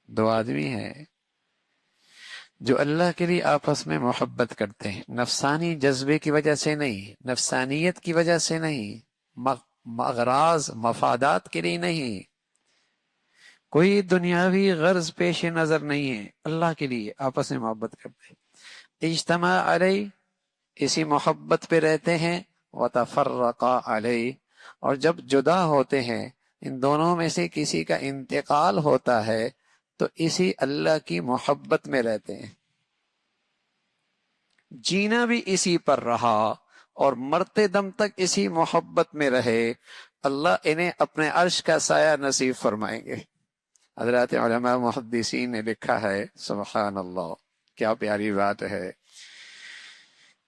دو آدمی ہیں جو اللہ کے لیے آپس میں محبت کرتے ہیں، نفسانی جذبے کی وجہ سے نہیں، نفسانیت کی وجہ سے نہیں، اغراض مفادات کے لیے نہیں، کوئی دنیاوی غرض پیش نظر نہیں ہے، اللہ کے لیے آپس میں محبت کرتے ہیں۔ اجتماع علیہ، اسی محبت پہ رہتے ہیں، وتفرقا علیہ، اور جب جدا ہوتے ہیں، ان دونوں میں سے کسی کا انتقال ہوتا ہے تو اسی اللہ کی محبت میں رہتے ہیں، جینا بھی اسی پر رہا اور مرتے دم تک اسی محبت میں رہے، اللہ انہیں اپنے عرش کا سایہ نصیب فرمائیں گے۔ حضرات علماء محدثین نے لکھا ہے، سبحان اللہ، کیا پیاری بات ہے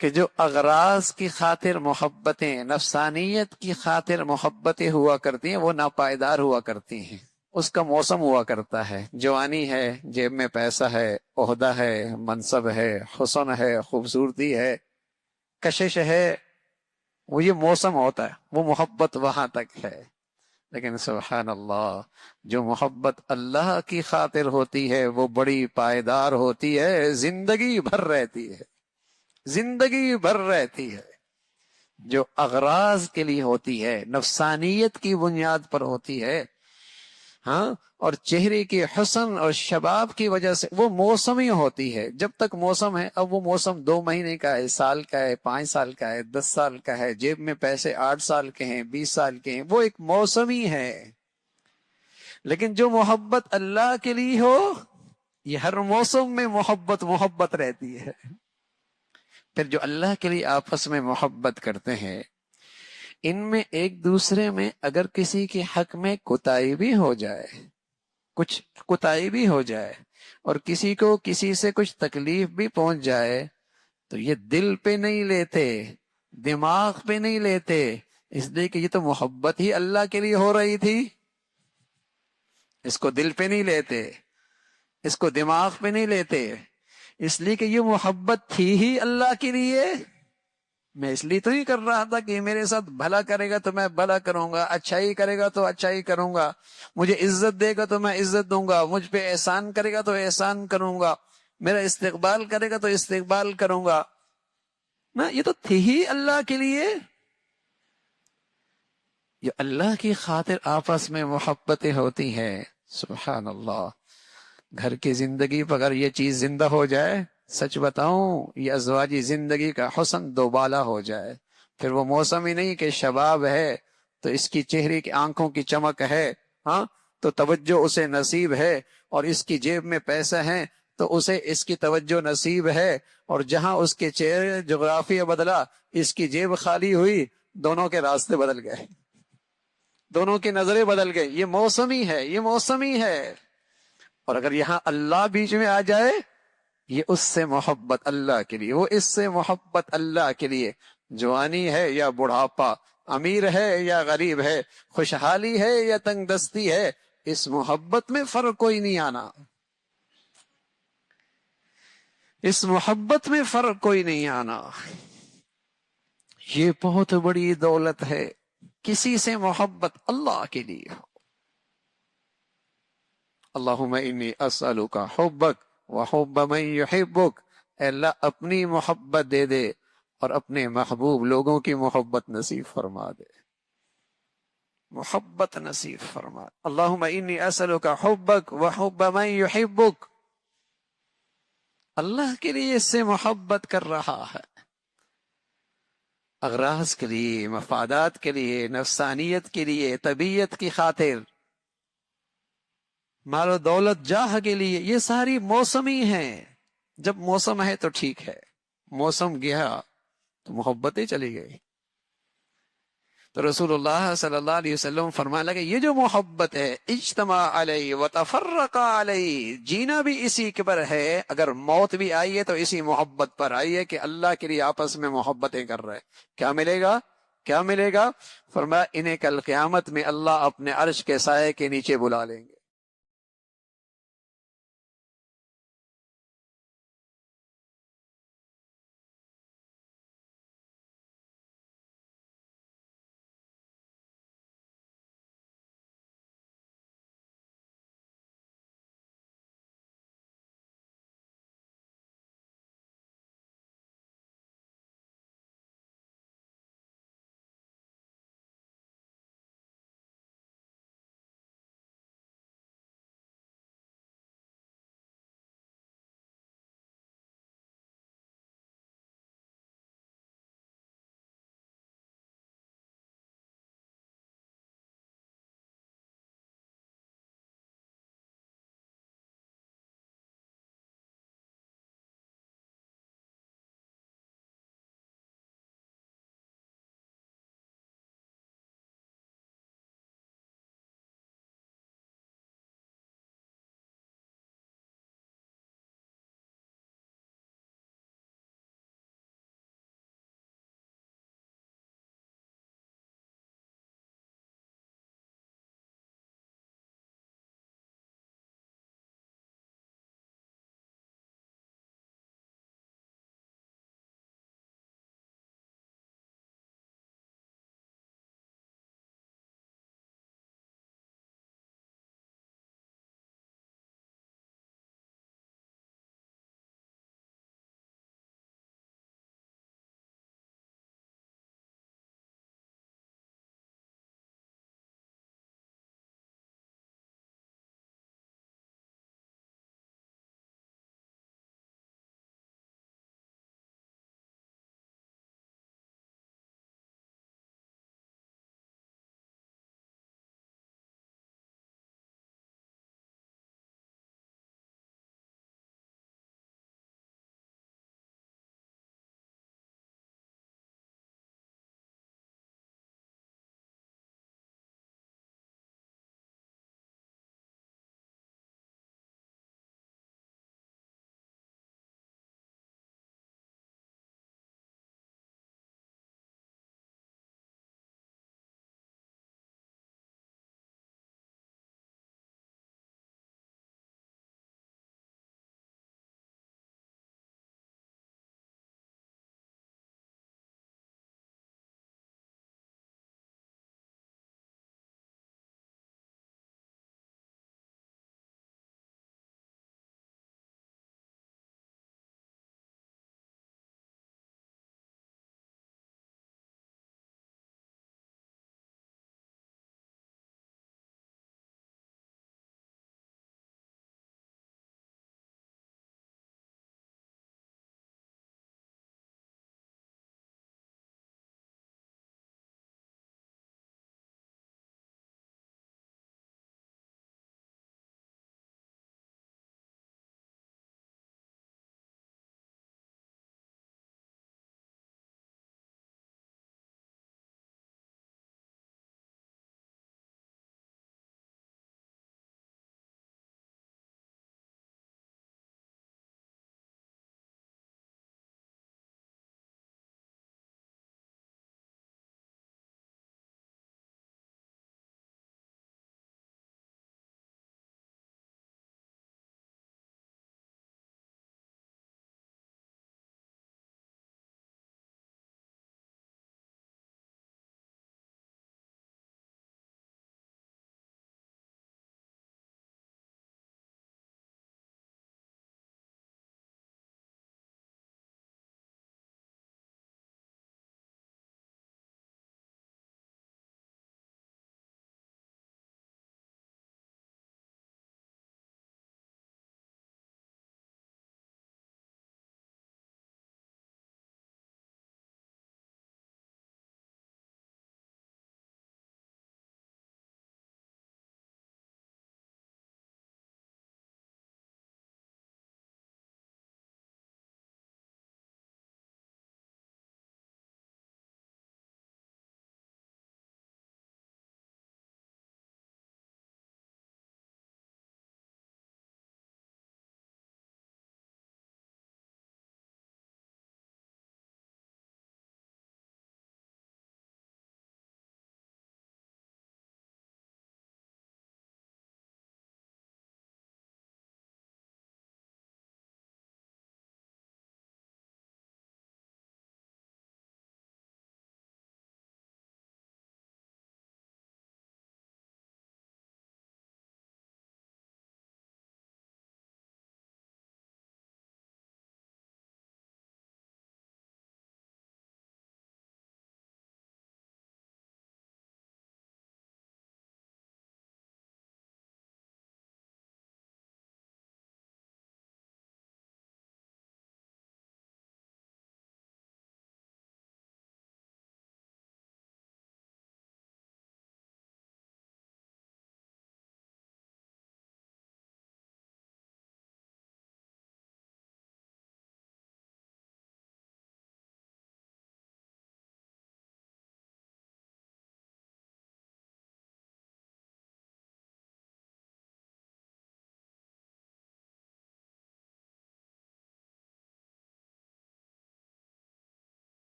کہ جو اغراض کی خاطر محبتیں، نفسانیت کی خاطر محبتیں ہوا کرتی ہیں، وہ ناپائیدار ہوا کرتی ہیں، اس کا موسم ہوا کرتا ہے۔ جوانی ہے، جیب میں پیسہ ہے، عہدہ ہے، منصب ہے، حسن ہے، خوبصورتی ہے، کشش ہے، وہ یہ موسم ہوتا ہے، وہ محبت وہاں تک ہے۔ لیکن سبحان اللہ، جو محبت اللہ کی خاطر ہوتی ہے وہ بڑی پائیدار ہوتی ہے، زندگی بھر رہتی ہے، زندگی بھر رہتی ہے۔ جو اغراض کے لیے ہوتی ہے، نفسانیت کی بنیاد پر ہوتی ہے، ہاں، اور چہرے کے حسن اور شباب کی وجہ سے وہ موسمی ہوتی ہے۔ جب تک موسم ہے، اب وہ موسم 2 مہینے کا ہے، سال کا ہے، 5 سال کا ہے، 10 سال کا ہے، جیب میں پیسے 8 سال کے ہیں، 20 سال کے ہیں، وہ ایک موسمی ہے۔ لیکن جو محبت اللہ کے لیے ہو، یہ ہر موسم میں محبت رہتی ہے۔ پھر جو اللہ کے لیے آپس میں محبت کرتے ہیں، ان میں ایک دوسرے میں اگر کسی کے حق میں کوتاہی بھی ہو جائے، کچھ کوتاہی بھی ہو جائے، اور کسی کو کسی سے کچھ تکلیف بھی پہنچ جائے، تو یہ دل پہ نہیں لیتے، دماغ پہ نہیں لیتے، اس لیے کہ یہ تو محبت ہی اللہ کے لیے ہو رہی تھی، اس کو دل پہ نہیں لیتے، اس کو دماغ پہ نہیں لیتے، اس لیے کہ یہ محبت تھی ہی اللہ کے لیے۔ میں اس لیے تو ہی کر رہا تھا کہ میرے ساتھ بھلا کرے گا تو میں بھلا کروں گا، اچھائی کرے گا تو اچھائی کروں گا، مجھے عزت دے گا تو میں عزت دوں گا، مجھ پہ احسان کرے گا تو احسان کروں گا، میرا استقبال کرے گا تو استقبال کروں گا نا، یہ تو تھی ہی اللہ کے لیے۔ یہ اللہ کی خاطر آپس میں محبتیں ہوتی ہیں، سبحان اللہ۔ گھر کی زندگی پر اگر یہ چیز زندہ ہو جائے، سچ بتاؤں، یہ ازواجی زندگی کا حسن دوبالا ہو جائے، پھر وہ موسم ہی نہیں کہ شباب ہے تو اس کی چہرے کی آنکھوں کی چمک ہے، ہاں، تو توجہ اسے نصیب ہے، اور اس کی جیب میں پیسہ ہے تو اسے اس کی توجہ نصیب ہے، اور جہاں اس کے چہرے جغرافیہ بدلا، اس کی جیب خالی ہوئی، دونوں کے راستے بدل گئے، دونوں کی نظریں بدل گئی۔ یہ موسمی ہے، یہ موسمی ہے۔ اور اگر یہاں اللہ بیچ میں آ جائے، یہ اس سے محبت اللہ کے لیے، وہ اس سے محبت اللہ کے لیے، جوانی ہے یا بڑھاپا، امیر ہے یا غریب ہے، خوشحالی ہے یا تنگ دستی ہے، اس محبت میں فرق کوئی نہیں آنا، اس محبت میں فرق کوئی نہیں آنا۔ یہ بہت بڑی دولت ہے، کسی سے محبت اللہ کے لیے ہو۔ اللہم انی اسألک حبک وحب من یحبک، اے اللہ اپنی محبت دے دے اور اپنے محبوب لوگوں کی محبت نصیب فرما دے، محبت نصیب فرما دے۔ اللہم انی اسألک حبک وحب من یحبک، اللہ کے لیے اس سے محبت کر رہا ہے، اغراض کے لیے، مفادات کے لیے، نفسانیت کے لیے، طبیعت کی خاطر، مال و دولت، جاہ کے لیے، یہ ساری موسمی ہیں۔ جب موسم ہے تو ٹھیک ہے، موسم گیا تو محبتیں چلی گئی۔ تو رسول اللہ صلی اللہ علیہ وسلم فرمانے لگے، یہ جو محبت ہے، اجتماع علیہ وتفرق علیہ، جینا بھی اسی کے پر ہے، اگر موت بھی آئی ہے تو اسی محبت پر آئی ہے کہ اللہ کے لیے آپس میں محبتیں کر رہے۔ کیا ملے گا؟ کیا ملے گا؟ فرمایا انہیں کل قیامت میں اللہ اپنے عرش کے سائے کے نیچے بلا لیں گے۔